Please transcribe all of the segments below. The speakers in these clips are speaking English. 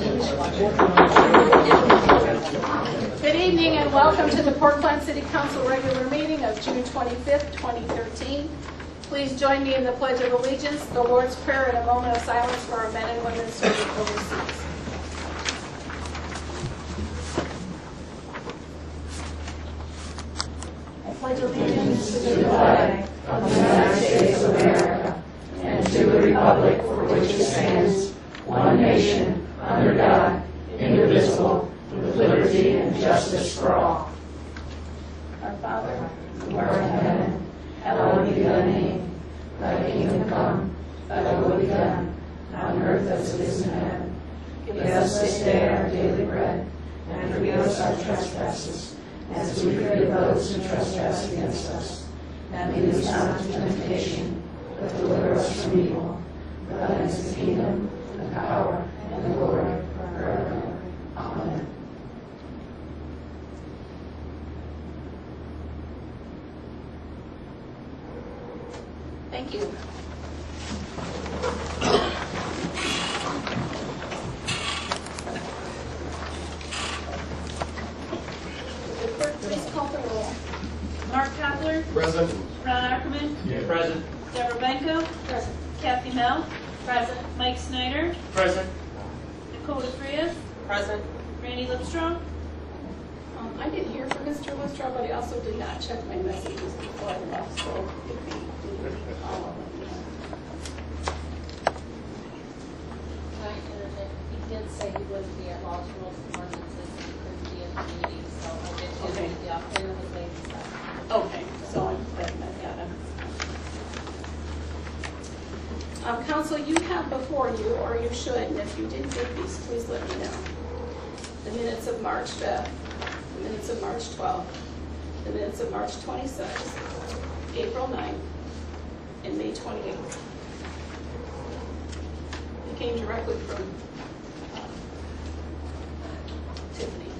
Good evening and welcome to the Portland City Council regular meeting of June 25th, 2013. Please join me in the Pledge of Allegiance, the Lord's Prayer, and a moment of silence for our men and women serving overseas. I pledge allegiance to the flag of the United States of America and to the republic for which it stands, one nation, under God, indivisible, with liberty and justice for all. Our Father, who art in heaven, hallowed be thy name. Thy kingdom come, thy will be done, on earth as it is in heaven. Give us this day our daily bread, and forgive us our trespasses, as we forgive those who trespass against us. And lead us not into temptation, but deliver us from evil. For thine is the kingdom, the power, and the glory, forever and ever. Amen. Thank you. Please call the roll. Mark Kopler. Present. Ron Ackerman. Yeah. Present. Deborah Benko. Present. Kathy Mel. Present. Mike Snyder. Present. Nicole DeFrias. Present. Randy Lipstrom. I didn't hear from Mr. Lipstrom, but I also did not check my messages before I left, so if he didn't all of them. He did say he wouldn't be at Laws, Rules, and Ordinances, and he couldn't be in the meeting, so I did Okay. give the operator was late and stuff. Okay, so I'm glad I got it. Council, you have before you, or you should, and if you didn't get these, please let me know. The minutes of March 5th, the minutes of March 12th, the minutes of March 26th, April 9th, and May 28th. It came directly from Tiffany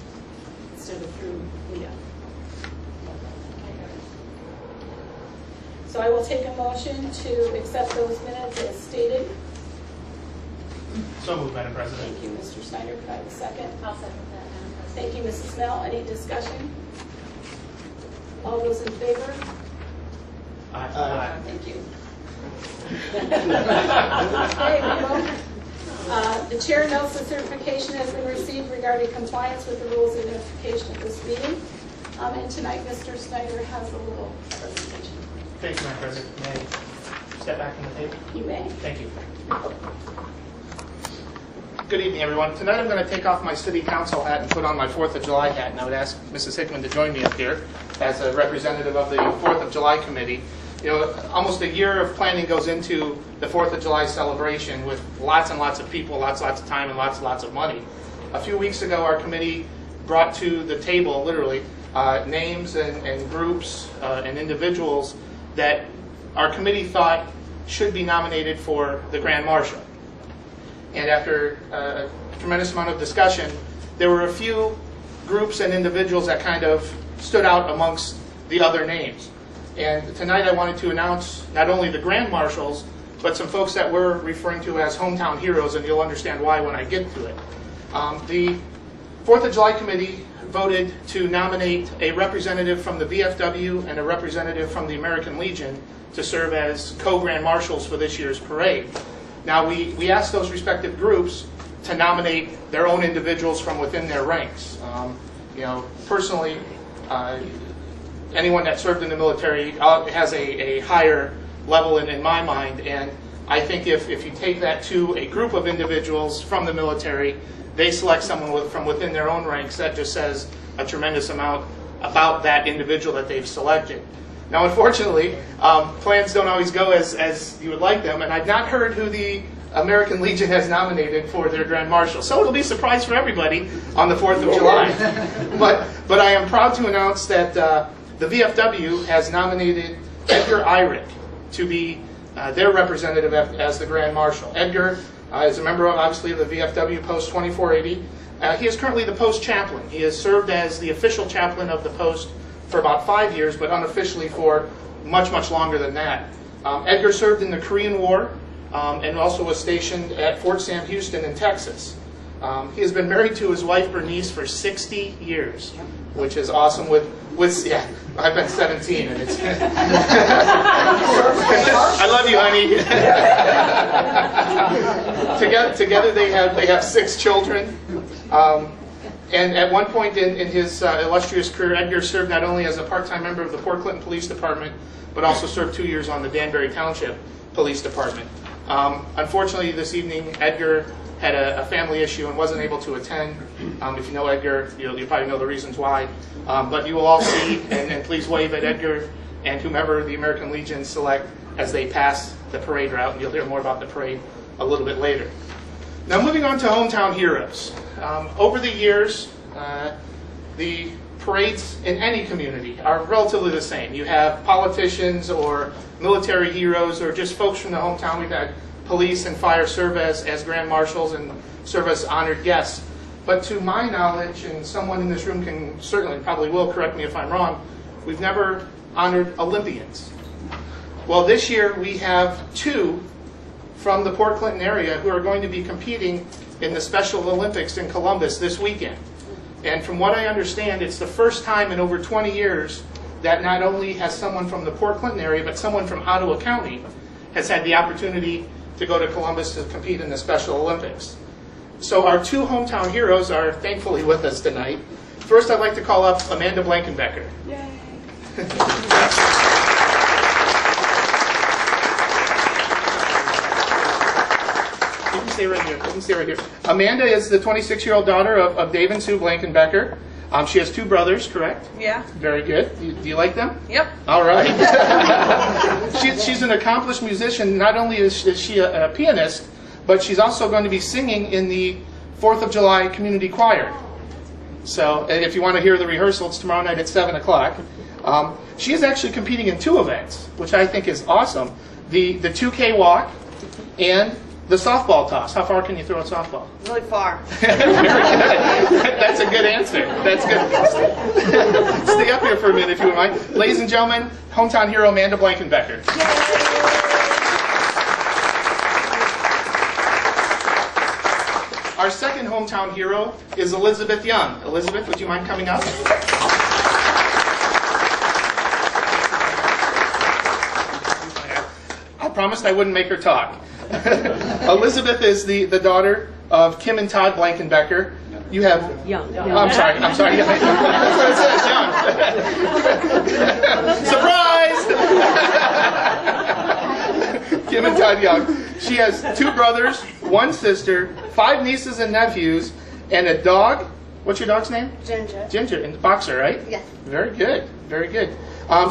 instead of through Leah. So I will take a motion to accept those minutes as stated. So moved, Madam President. Thank you, Mr. Snyder. Could I have a second? I'll second that, Madam President. Thank you, Mrs. Snell. Any discussion? All those in favor? Aye. Thank you. Okay, we vote. The chair notes the certification has been received regarding compliance with the rules of notification of this meeting. And tonight, Mr. Snyder has a little presentation. Thank you, Madam President. May I step back from the table? You may. Thank you. Good evening, everyone. Tonight I'm going to take off my City Council hat and put on my 4th of July hat, and I would ask Mrs. Hickman to join me up here as a representative of the 4th of July Committee. You know, almost a year of planning goes into the 4th of July celebration with lots and lots of people, lots of time, and lots of money. A few weeks ago, our committee brought to the table, literally, names and groups and individuals that our committee thought should be nominated for the Grand Marshal. And after a tremendous amount of discussion, there were a few groups and individuals that kind of stood out amongst the other names. And tonight I wanted to announce not only the Grand Marshals, but some folks that we're referring to as hometown heroes, and you'll understand why when I get to it. The 4th of July Committee voted to nominate a representative from the VFW and a representative from the American Legion to serve as co-Grand Marshals for this year's parade. Now, we asked those respective groups to nominate their own individuals from within their ranks. You know, personally, anyone that served in the military has a higher level in my mind, and I think if you take that to a group of individuals from the military, they select someone from within their own ranks, that just says a tremendous amount about that individual that they've selected. Now, unfortunately, plans don't always go as you would like them, and I've not heard who the American Legion has nominated for their Grand Marshal. So it'll be a surprise for everybody on the 4th of July. But I am proud to announce that the VFW has nominated Edgar Eyrick to be their representative as the Grand Marshal. Edgar is a member, obviously, of the VFW Post 2480. He is currently the post chaplain. He has served as the official chaplain of the post for about 5 years, but unofficially for much longer than that. Edgar served in the Korean War and also was stationed at Fort Sam Houston in Texas. He has been married to his wife Bernice for 60 years, which is awesome. With yeah, I've been 17, and it's. I love you, honey. Together they have 6 children. And at one point in his illustrious career, Edgar served not only as a part-time member of the Port Clinton Police Department, but also served 2 years on the Danbury Township Police Department. Unfortunately, this evening, Edgar had a family issue and wasn't able to attend. If you know Edgar, you probably know the reasons why. But you will all see, and please wave at Edgar and whomever the American Legion select as they pass the parade route, and you'll hear more about the parade a little bit later. Now, moving on to Hometown Heroes. Over the years, the parades in any community are relatively the same. You have politicians or military heroes or just folks from the hometown. We've had police and fire serve as grand marshals and serve as honored guests. But to my knowledge, and someone in this room can certainly probably will correct me if I'm wrong, we've never honored Olympians. Well, this year we have 2 from the Port Clinton area who are going to be competing in the Special Olympics in Columbus this weekend. And from what I understand, it's the first time in over 20 years that not only has someone from the Port Clinton area, but someone from Ottawa County has had the opportunity to go to Columbus to compete in the Special Olympics. So our 2 hometown heroes are thankfully with us tonight. First, I'd like to call up Amanda Blankenbecker. Yay. You can stay right here. You can stay right here. Amanda is the 26-year-old daughter of Dave and Sue Blankenbecker. She has 2 brothers, correct? Yeah. Very good. Do you like them? Yep. All right. She's an accomplished musician. Not only is she a pianist, but she's also going to be singing in the 4th of July Community Choir. So if you want to hear the rehearsal, it's tomorrow night at 7 o'clock. She is actually competing in 2 events, which I think is awesome. The 2K walk and the softball toss. How far can you throw a softball? Really far. Very good. That's a good answer. That's good. Stay up here for a minute if you would mind. Ladies and gentlemen, hometown hero Amanda Blankenbecker. Our second hometown hero is Elizabeth Young. Elizabeth, would you mind coming up? I promised I wouldn't make her talk. Elizabeth is the daughter of Kim and Todd Blankenbecker. You have... Young. Oh, I'm sorry. That's what it says, Young. Surprise! Kim and Todd Young. She has 2 brothers, 1 sister, 5 nieces and nephews, and a dog. What's your dog's name? Ginger. Ginger, and boxer, right? Yes. Very good. Very good.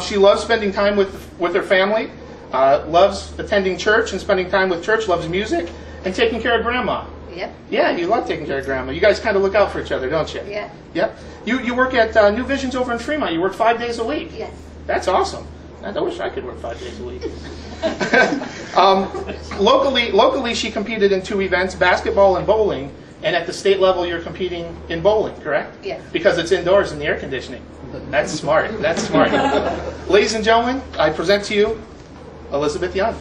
She loves spending time with her family. Loves attending church and spending time with church, loves music, and taking care of Grandma. Yep. Yeah, you love taking care of Grandma. You guys kind of look out for each other, don't you? Yeah. Yep. You work at New Visions over in Fremont. You work 5 days a week. Yes. That's awesome. I wish I could work 5 days a week. Locally, she competed in 2 events, basketball and bowling, and at the state level, you're competing in bowling, correct? Yes. Because it's indoors in the air conditioning. That's smart. That's smart. Ladies and gentlemen, I present to you Elizabeth Young.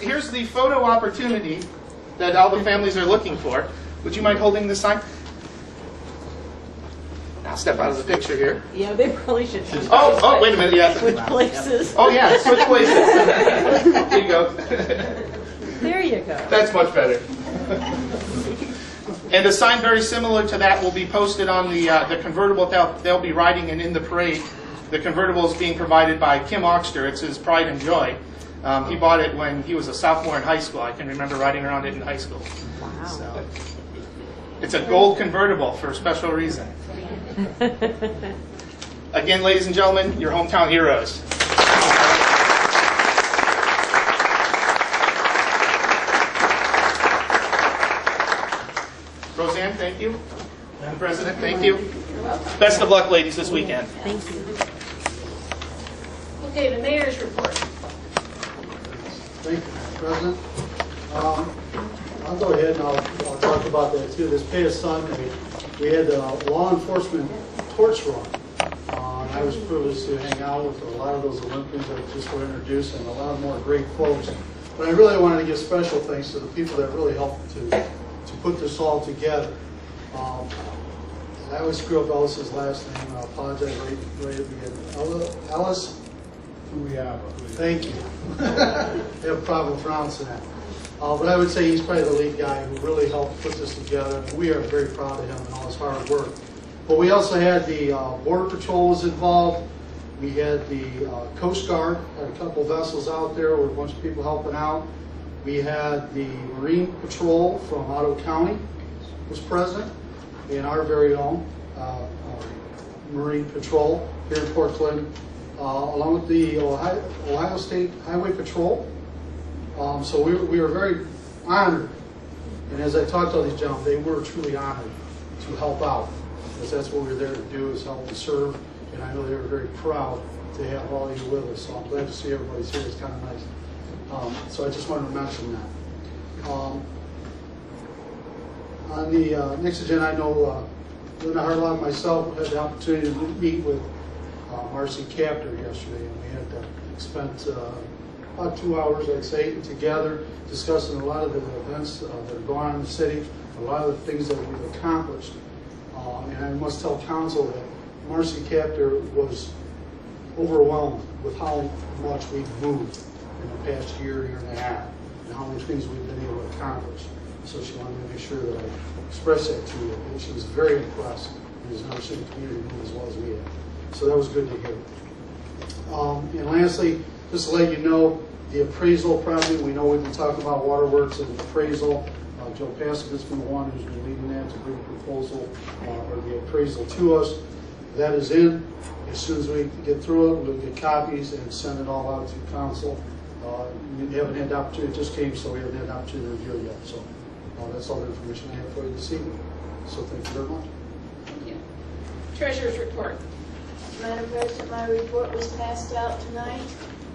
Here's the photo opportunity that all the families are looking for. Would you mind holding this sign? I'll step out of the picture here. Yeah, they probably should. Oh, wait a minute. Yeah. Switch places. Oh, yeah, switch places. Here you go. There you go. That's much better. And a sign very similar to that will be posted on the convertible they'll be riding in the parade. The convertible is being provided by Kim Oxter. It's his pride and joy. He bought it when he was a sophomore in high school. I can remember riding around it in high school. Wow. So, it's a gold convertible for a special reason. Again, ladies and gentlemen, your hometown heroes. Roseanne, thank you. Madam President, thank you. Best of luck, ladies, this weekend. Thank you. Okay, the mayor's report. Thank you, Mr. President. I'll go ahead and I'll talk about that too. This past Sunday, we had the law enforcement torch run on I was privileged to hang out with a lot of those Olympians that just were introduced and a lot more great folks. But I really wanted to give special thanks to the people that really helped to put this all together. I always screw up Ellis's last name, and I apologize right at the beginning. Ellis? Thank you. I have a problem pronouncing that. But I would say he's probably the lead guy who really helped put this together. We are very proud of him and all his hard work. But we also had the Border Patrol was involved. We had the Coast Guard, had a couple vessels out there with a bunch of people helping out. We had the Marine Patrol from Ottawa County was present, and our very own Marine Patrol here in Portland, along with the Ohio State Highway Patrol. So we were very honored, and as I talked to all these gentlemen, they were truly honored to help out, because that's what we're there to do, is help and serve, and I know they were very proud to have all of you with us, so I'm glad to see everybody's here. It's kind of nice. So I just wanted to mention that. On the next agenda, I know Linda Harlock and myself had the opportunity to meet with Marcy Captor yesterday, and we had spent about 2 hours, I'd say, together discussing a lot of the events that are going on in the city, a lot of the things that we've accomplished. And I must tell council that Marcy Captor was overwhelmed with how much we've moved in the past year and a half, and how many things we've been able to accomplish. So she wanted to make sure that I express that to you. And she was very impressed, and has never seen the community move as well as we have. So that was good to hear. And lastly, just to let you know, the appraisal project, we know we've been talking about waterworks and appraisal. Joe Pasek has been the one who's been leading that to bring a proposal or the appraisal to us. That is in. As soon as we get through it, we'll get copies and send it all out to council. We haven't had the opportunity, it just came, so we haven't had the opportunity to review it yet. So that's all the information I have for you this evening. So thank you very much. Thank you. Treasurer's report. Madam President, my report was passed out tonight,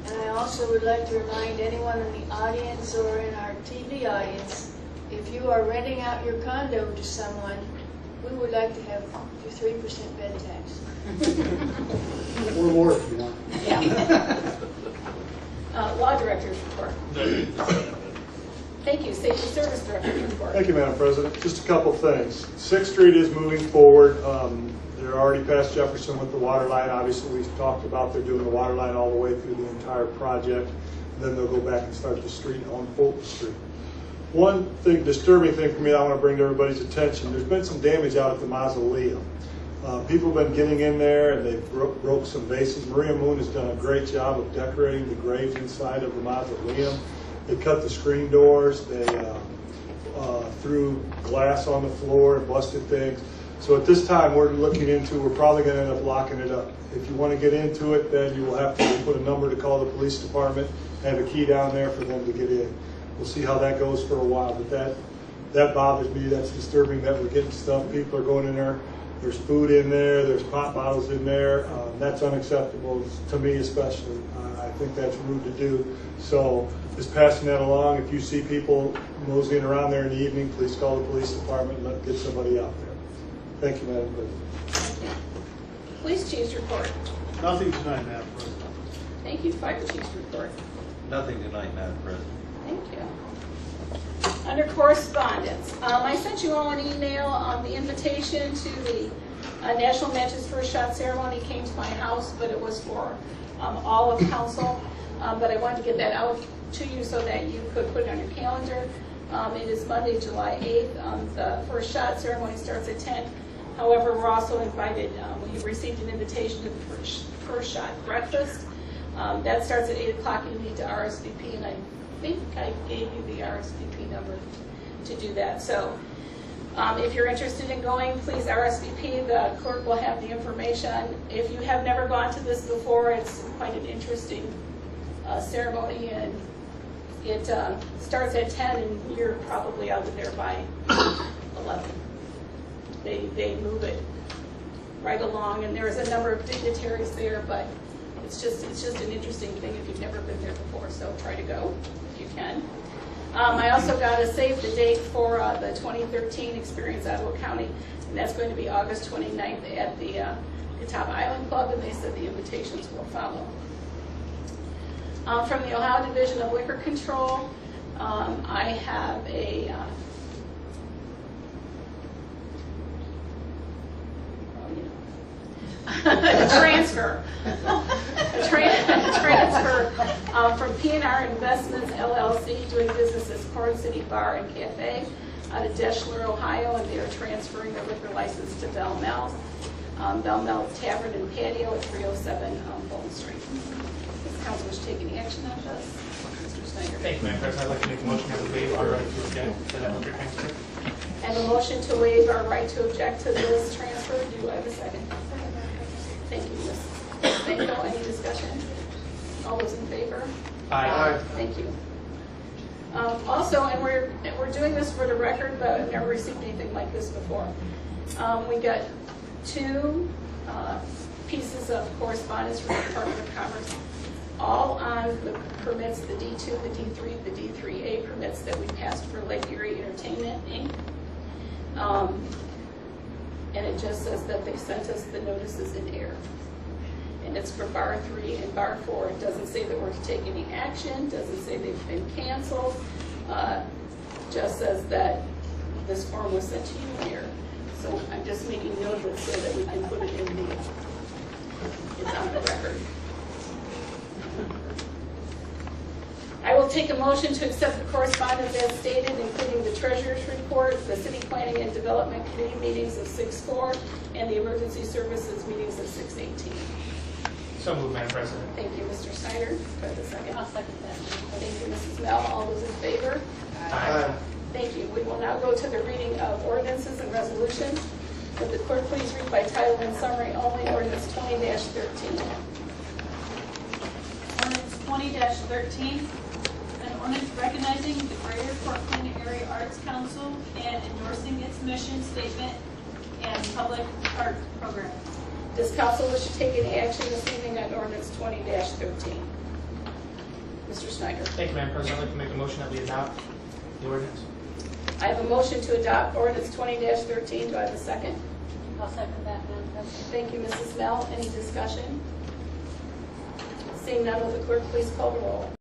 and I also would like to remind anyone in the audience or in our TV audience, if you are renting out your condo to someone, we would like to have your 3% bed tax. Or more if you want. Yeah. Law Director's report. Thank you. Safety Service Director's report. Thank you, Madam President. Just a couple things. 6th Street is moving forward. They're already past Jefferson with the water line. Obviously, we've talked about they're doing the water line all the way through the entire project. And then they'll go back and start the street on Fulton Street. One thing, disturbing thing for me I want to bring to everybody's attention, there's been some damage out at the mausoleum. People have been getting in there and they broke some vases. Maria Moon has done a great job of decorating the graves inside of the mausoleum. They cut the screen doors, they threw glass on the floor and busted things. So at this time we're probably going to end up locking it up. If you want to get into it, then you will have to put a number to call the police department, have a key down there for them to get in. We'll see how that goes for a while, but that bothers me. That's disturbing that we're getting stuff. People are going in there. There's food in there. There's pop bottles in there. That's unacceptable to me, especially. I think that's rude to do. So just passing that along. If you see people moseying around there in the evening, please call the police department and get somebody out there. Thank you, Madam President. Police Chief's report. Nothing tonight, Madam President. Thank you. Fire Chief's report. Nothing tonight, Madam President. Thank you. Under correspondence, I sent you all an email on the invitation to the National Matches First Shot ceremony. Came to my house, but it was for all of council. But I wanted to get that out to you so that you could put it on your calendar. It is Monday, July 8th. The first shot ceremony starts at 10. However, we're also invited, we received an invitation to the first shot breakfast. That starts at 8 o'clock. You need to RSVP, and I think I gave you the RSVP number to do that. So if you're interested in going, please RSVP. The clerk will have the information. If you have never gone to this before, it's quite an interesting ceremony, and it starts at 10, and you're probably out of there by 11. They move it right along, and there's a number of dignitaries there, but it's just an interesting thing if you've never been there before, so try to go if you can. I also got a save the date for the 2013 Experience Ottawa County, and that's going to be August 29th at the Catawba Island Club, and they said the invitations will follow. From the Ohio Division of Liquor Control, I have a transfer. A transfer from P&R Investments LLC, doing business as Corn City Bar and Cafe, out of Deschler, Ohio, and they are transferring their liquor license to Bell Mel's. Bell Mel's Tavern and Patio at 307 Bowling Street. Does the council wish to take any action on this? Mr. Snyder. Thank you, Madam President. I'd like to make a motion that we waive our right to object to that liquor transfer. And a motion to waive our right to object to this transfer. Do I have a second? Thank you, Ms. Benko. Any discussion? All those in favor? Aye. Thank you. Also, and we're doing this for the record, but I've never received anything like this before. We got 2 pieces of correspondence from the Department of Commerce, all on the permits, the D2, the D3, the D3A permits that we passed for Lake Erie Entertainment, Inc. And it just says that they sent us the notices in error. And it's for Bar 3 and Bar 4. It doesn't say that we're to take any action, doesn't say they've been canceled, just says that this form was sent to you in error. So I'm just making note of it so that we can put it in the, it's on the record. I will take a motion to accept the correspondence as stated, including the treasurer's report, the city planning and development committee meetings of 6/4, and the emergency services meetings of 6/18. So moved, Madam President. Thank you, Mr. Snyder. Do I have a second? I'll second that. Thank you, Mrs. Mel. All those in favor? Aye. Thank you. We will now go to the reading of ordinances and resolutions. Would the clerk please read by title and summary only, ordinance 20-13. Ordinance 20-13, an ordinance recognizing the Greater Portland Area Arts Council and endorsing its mission statement and public art program. Does council wish to take any action this evening on ordinance 20-13? Mr. Snyder. Thank you, Madam President. I'd like to make a motion that we adopt the ordinance. I have a motion to adopt ordinance 20-13. Do I have a second? I'll second that, Madam President. Thank you, Mrs. Mel. Any discussion? Seeing none, will the clerk please call the roll?